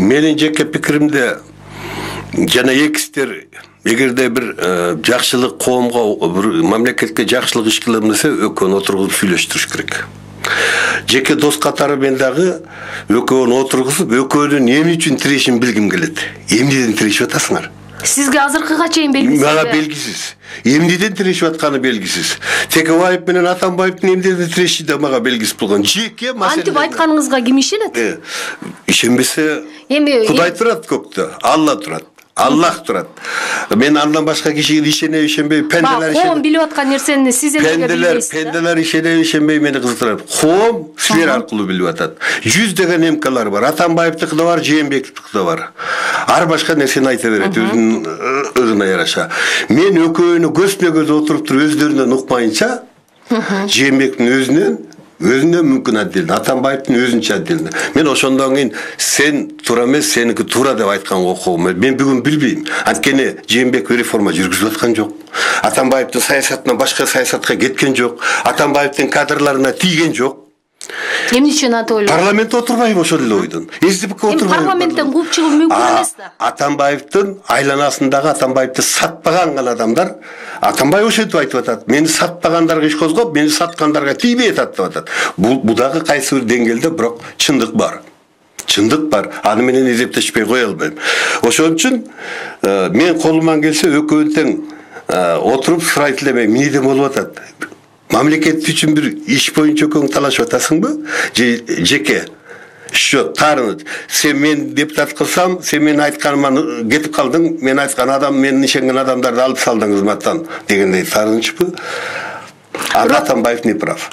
Менин жеке пикиримде жана экстер эгерде бир жакшылык коомго, бир мамлекетке жакшылык иш кылам десе, экөөнү отургузуп сүйлөштүрүш керек. Жеке дос катары мен дагы экөөнү отургузуп, экөөнүн эмне үчүн тирешин билгим келет. Эмнеден тирешип атасыңар? Сизге азыркыга чейин белгисиз. Мага белгисиз. Эмнеден тирешип атканы белгисиз. Текебаев менен Атамбаевдин эмнеден тиреши да мага белгисиз болгон. Жеке маселе. Антип айтканыңызга ким ишенет? Ишенбесе Кудай турат көктө, Алла турат. Аллах турат. Мен андан башка кишиге ишенбей, пенделер ишенбей. Коом билип аткан нерсени сиз эмнеге билбейсиз? Пенделер ишенбей мени кызыктырат. Коом силер аркылуу билип атат. 100 эмкалар бар. Атамбаевдики да бар, Жээнбековдики да бар. Ар башка нерсени айта берет өзүнүн ыгына яраша. Мен экөөнү көзмө көз отуруп туруп өздөрүнөн укмайынча, Жээнбековдун өзүнө мүмкүн отдельно, Атамбаевдин өзүнчө отдельно. Мен ошондон кийин сен туура эмес, сеники туура деп айтканга окугум. Мен бүгүн билбейм. Анткени Жээнбеков реформа жүргүзүп аткан жок. Атамбаевдин саясатынан башка саясатка кеткен жок. Атамбаевдин кадрларына тийген жок. Эмне үчүн антип ойлойт? Парламентте отурбайбы ошол эле ойдон? СДПК отурбайбы? Парламенттен кууп чыгуу мүмкүн эмес да. Атамбаевдин айланасындагы Атамбаевди сатпаган гана адамдар, Атамбаев ошентип айтып атат. Мени сатпагандарга иш козгоп, мени саткандарга тийбей атат деп атат. Бул дагы кайсы бир деңгээлде бирок чындык бар. Чындык бар. Аны менен эзептешпей кое албайм. Ошон үчүн мен колуман келсе экөөнү тең отуруп сурайт элем, эмнеден болуп атат? Мамлекет үчүн бир иш боюнча экөөң талашып атасыңбы? Жеке счет тарынып, сен мен депутат кылсам, сен мен айтканыма кетип калдың, мен айткан адам, мен ишенген адамдарды алып салдың кызматтан дегендей тарынычпы? Атамбаев не прав.